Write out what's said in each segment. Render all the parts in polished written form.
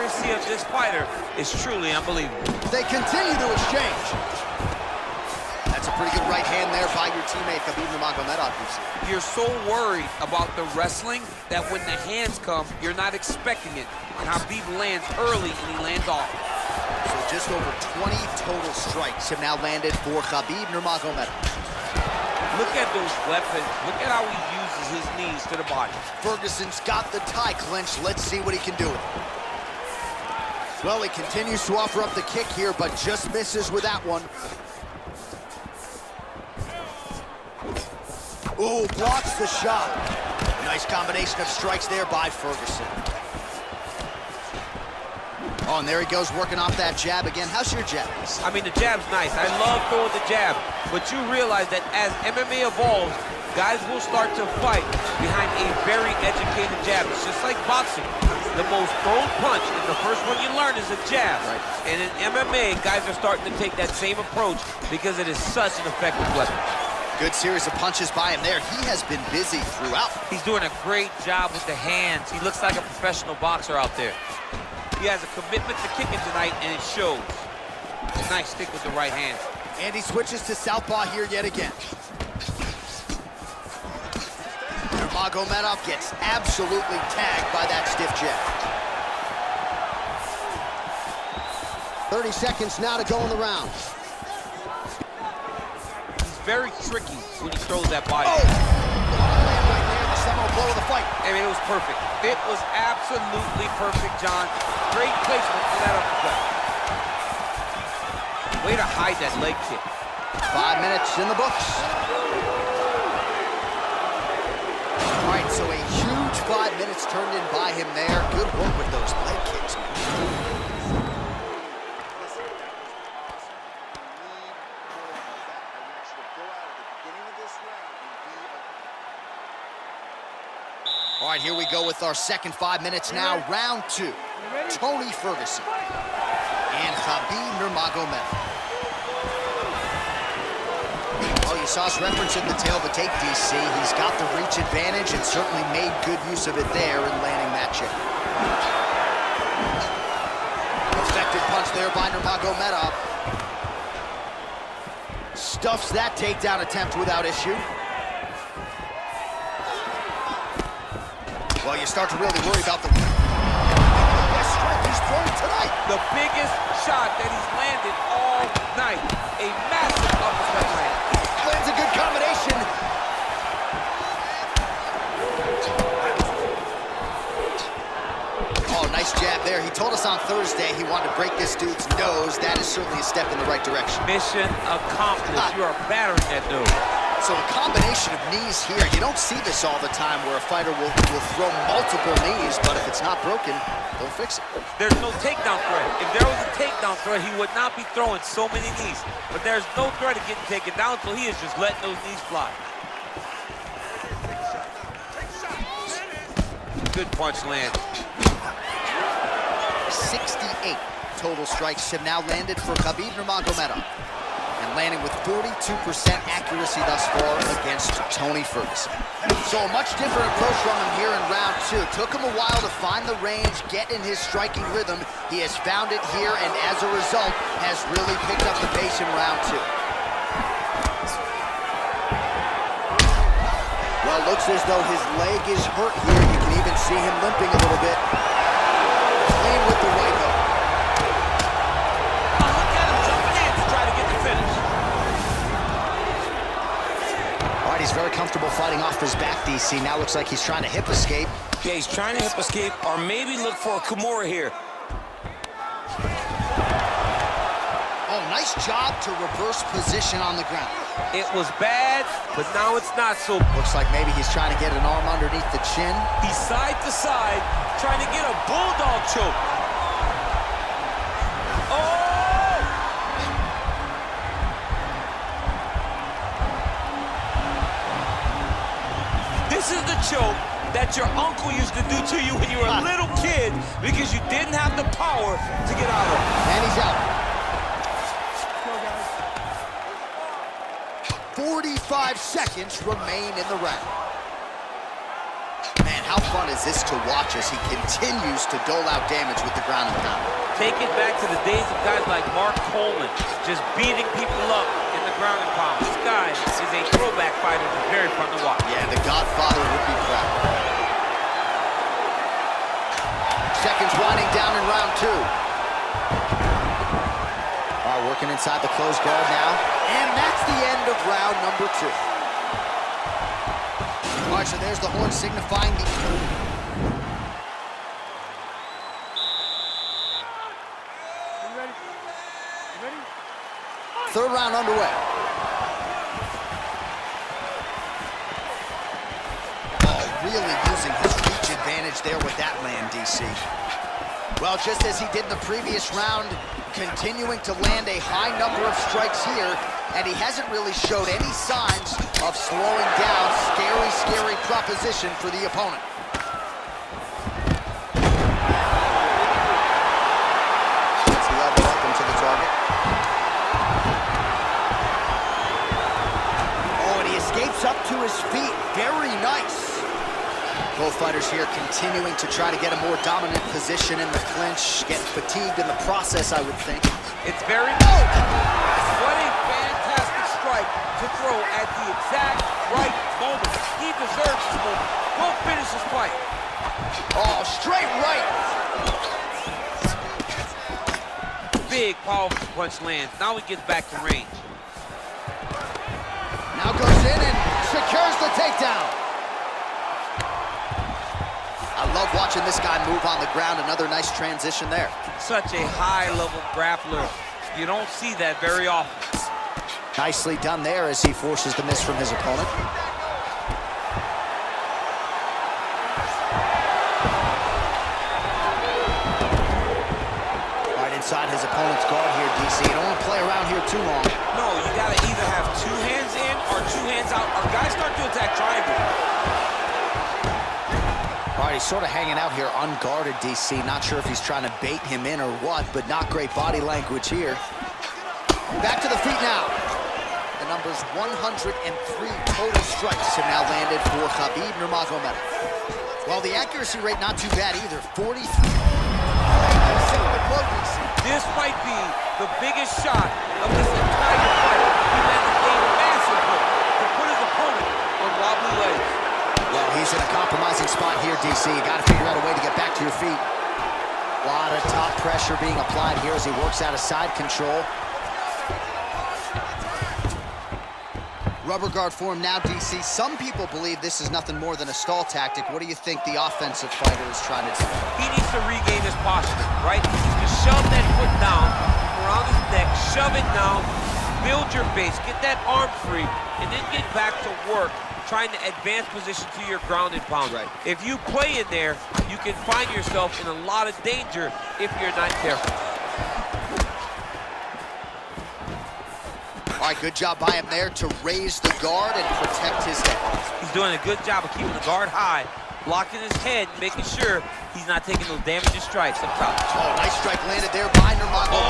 accuracy of this fighter is truly unbelievable. They continue to exchange. That's a pretty good right hand there by your teammate, Khabib Nurmagomedov. You're so worried about the wrestling that when the hands come, you're not expecting it. And Khabib lands early and he lands off. So just over 20 total strikes have now landed for Khabib Nurmagomedov. Look at those weapons. Look at how he uses his knees to the body. Ferguson's got the tie clenched. Let's see what he can do with it. Well, he continues to offer up the kick here, but just misses with that one. Ooh, blocks the shot. Nice combination of strikes there by Ferguson. Oh, and there he goes, working off that jab again. How's your jab? I mean, the jab's nice. I love throwing the jab. But you realize that as MMA evolves, guys will start to fight behind a very educated jab. It's just like boxing. The most thrown punch, and the first one you learn is a jab. Right. And in MMA, guys are starting to take that same approach because it is such an effective weapon. Good series of punches by him there. He has been busy throughout. He's doing a great job with the hands. He looks like a professional boxer out there. He has a commitment to kicking tonight, and it shows. Nice stick with the right hand. And he switches to southpaw here yet again. Nurmagomedov gets absolutely tagged by that stiff jab. 30 seconds now to go in the round. He's very tricky when he throws that body. Oh! Right there, the seminal blow of the fight. I mean, it was perfect. It was absolutely perfect, John. Great placement for that uppercut. Way to hide that leg kick. 5 minutes in the books. All right, so a huge 5 minutes turned in by him there. Good work with those leg kicks. All right, here we go with our second 5 minutes now. Round two. Tony Ferguson and Khabib Nurmagomedov. Oh, you saw us referencing the tail of a take, DC. He's got the reach advantage and certainly made good use of it there in landing that chip. Effective punch there by Nurmagomedov. Stuffs that takedown attempt without issue. Well, you start to really worry about the best strike he's thrown tonight. The biggest shot that he's landed all night. A massive uppercut land. Lands a good combination. Oh, nice jab there. He told us on Thursday he wanted to break this dude's nose. That is certainly a step in the right direction. Mission accomplished. You are battering that dude. So a combination of knees here. You don't see this all the time where a fighter will throw multiple knees, but if it's not broken, don't fix it. There's no takedown threat. If there was a takedown threat, he would not be throwing so many knees. But there's no threat of getting taken down, so he is just letting those knees fly. Good punch land. 68 total strikes have now landed for Khabib Nurmagomedov, and landing with 42% accuracy thus far against Tony Ferguson. So a much different approach from him here in round two. Took him a while to find the range, get in his striking rhythm. He has found it here, and as a result, has really picked up the pace in round two. Well, looks as though his leg is hurt here. You can even see him limping a little bit. Clean with the right hook. He's very comfortable fighting off his back, DC. Now looks like he's trying to hip escape. Yeah, he's trying to hip escape, or maybe look for a Kimura here. Oh, nice job to reverse position on the ground. It was bad, but now it's not so. Looks like maybe he's trying to get an arm underneath the chin. He's side to side, trying to get a bulldog choke. Oh! This is the choke that your uncle used to do to you when you were a little kid because you didn't have the power to get out of it. And he's out. 45 seconds remain in the round. Man, how fun is this to watch as he continues to dole out damage with the ground and Take it back to the days of guys like Mark Coleman, just beating people up in the ground and pound. This guy is a throwback fighter that's very fun to watch. Yeah, the Godfather would be proud. Seconds winding down in round 2. Working inside the closed guard now. And that's the end of round number 2. All right, so there's the horn signifying the... Third round underway. Oh, really using his reach advantage there with that land, DC. Well, just as he did in the previous round, continuing to land a high number of strikes here, and he hasn't really showed any signs of slowing down. Scary, scary proposition for the opponent. Let's level up into the target. Oh, and he escapes up to his feet. Very nice. Both fighters here continuing to try to get a more dominant position in the clinch, getting fatigued in the process, I would think. It's very... Oh! What a fantastic strike to throw at the exact right moment. He deserves this moment. Go finish this fight. Oh, straight right. Big, powerful punch lands. Now he gets back to range. Now goes in and secures the takedown. I love watching this guy move on the ground. Another nice transition there. Such a high-level grappler. You don't see that very often. Nicely done there as he forces the miss from his opponent. Right inside his opponent's guard here, DC. You don't want to play around here too long. No, you got to either have 2 hands in or 2 hands out. Our guys start to attack triangle. All right, he's sort of hanging out here unguarded, DC. Not sure if he's trying to bait him in or what, but not great body language here. Back to the feet now. The numbers 103 total strikes have now landed for Khabib Nurmagomedov. Well, the accuracy rate not too bad either, 43. This might be the biggest shot of this entire fight. He landed a massive hook to put his opponent on wobbly legs. Well, he's in a compromising spot here, DC. You got to figure out a way to get back to your feet. A lot of top pressure being applied here as he works out of side control. Rubber guard form now, DC. Some people believe this is nothing more than a stall tactic. What do you think the offensive fighter is trying to do? He needs to regain his posture, right? He needs to shove that foot down around his neck, shove it down, build your base, get that arm free, and then get back to work, trying to advance position to your ground and pound. Right. If you play in there, you can find yourself in a lot of danger if you're not careful. All right, good job by him there to raise the guard and protect his head. He's doing a good job of keeping the guard high, blocking his head, making sure he's not taking those damaging strikes up top. Oh, nice strike landed there by Nurmagomedov.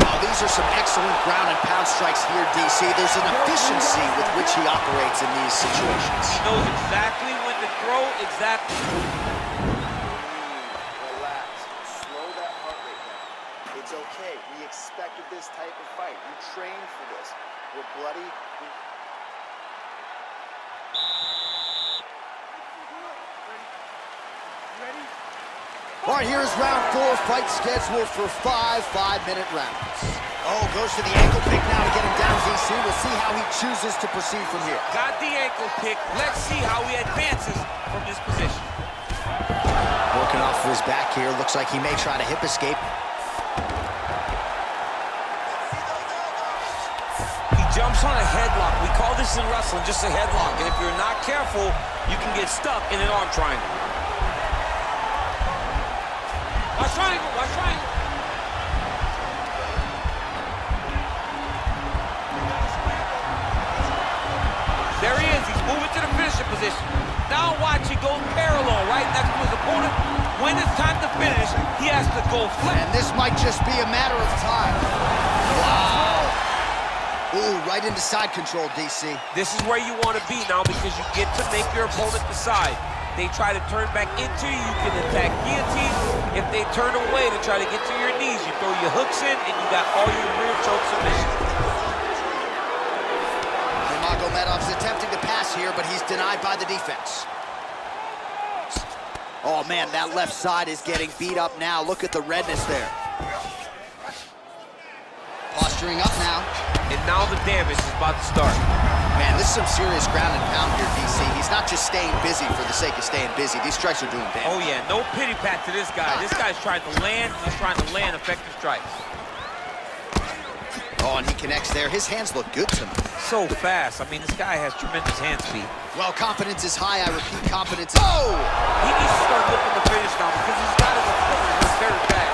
Oh, these are some excellent ground and pound strikes here, DC. There's an efficiency with which he operates in these situations. He knows exactly when to throw, exactly. Relax. Slow that heart rate down. It's okay. We expected this type of fight. We trained for this. We're bloody. All right, here's round 4, fight scheduled for 5 5-minute rounds. Oh, goes to the ankle pick now to get him down, DC. We'll see how he chooses to proceed from here. Got the ankle pick. Let's see how he advances from this position. Working off of his back here. Looks like he may try to hip escape. He jumps on a headlock. We call this in wrestling just a headlock. And if you're not careful, you can get stuck in an arm triangle. Watch triangle, watch triangle. There he is, he's moving to the finisher position. Now watch, he goes parallel, right next to his opponent. When it's time to finish, he has to go flat. And this might just be a matter of time. Wow. Ooh, right into side control, DC. This is where you want to be now because you get to make your opponent decide. they try to turn back into you, you can attack guillotine. If they turn away to try to get to your knees, you throw your hooks in, and you got all your rear choke submissions. Nurmagomedov's attempting to pass here, but he's denied by the defense. Oh, man, that left side is getting beat up now. Look at the redness there. Posturing up now. And now the damage is about to start. Man, this is some serious ground and pound here, DC. He's not just staying busy for the sake of staying busy. These strikes are doing damage. Oh, yeah, no pity pat to this guy. This guy's trying to land, and he's trying to land effective strikes. Oh, and he connects there. His hands look good tonight. So fast. I mean, this guy has tremendous hand speed. Well, confidence is high. I repeat, confidence is... Oh! He needs to start looking to finish now because he's got his opponent hurt very bad.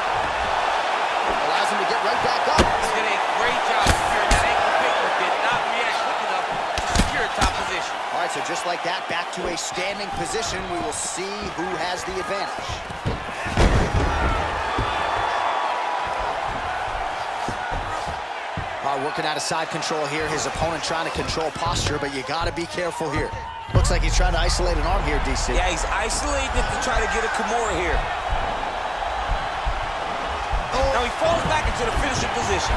Allows him to get right back up. He did a great job securing that ankle kick, but did not react quick enough to secure a top position. All right, so just like that, back to a standing position. We will see who has the advantage. Working out of side control here. His opponent trying to control posture, but you got to be careful here. Looks like he's trying to isolate an arm here, DC. Yeah, he's isolating it to try to get a Kimura here. Oh. Now he falls back into the finishing position.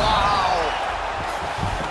Wow.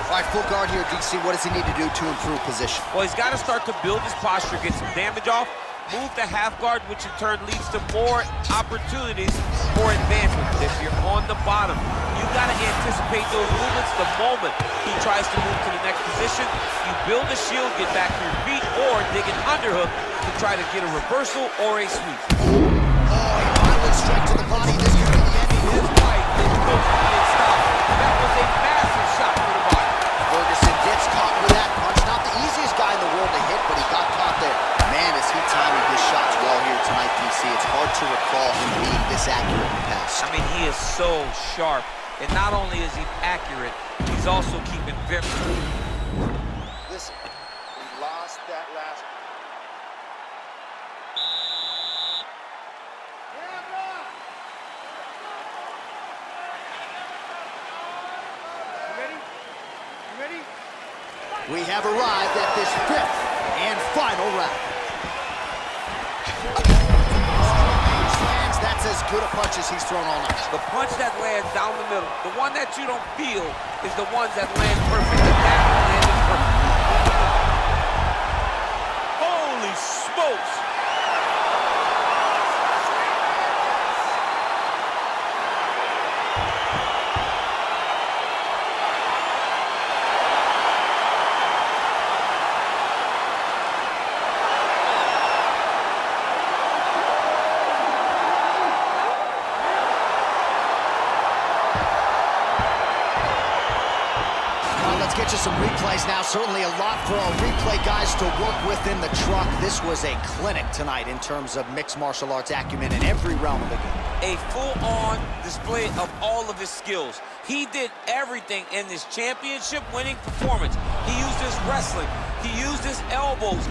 All right, full guard here, DC. What does he need to do to improve position? Well, he's got to start to build his posture, get some damage off, move to half guard, which in turn leads to more opportunities for advancement. If you're on the bottom, you got to anticipate those movements the moment he tries to move to the next position. You build a shield, get back to your feet, or dig an underhook to try to get a reversal or a sweep. Oh, a violent strike to the body. This could be the ending. His fight is supposed to be stopped. That was a massive shot to the body. Ferguson gets caught with that punch. Not the easiest guy in the world to hit, but he got caught there. Man, is he timing his shots well here tonight, DC. It's hard to recall him being this accurate in the past. I mean, he is so sharp. And not only is he accurate, he's also keeping very... Listen, we lost that last. You ready? We have arrived at this fifth and final round. That's as good a punch as he's thrown all night. The punch that lands down the middle, the one that you don't feel, is the ones that land perfect. And that landed perfect. Holy smokes! Get you some replays now. Certainly a lot for our replay guys to work with in the truck. This was a clinic tonight in terms of mixed martial arts acumen in every realm of the game. A full-on display of all of his skills. He did everything in this championship-winning performance. He used his wrestling. He used his elbows.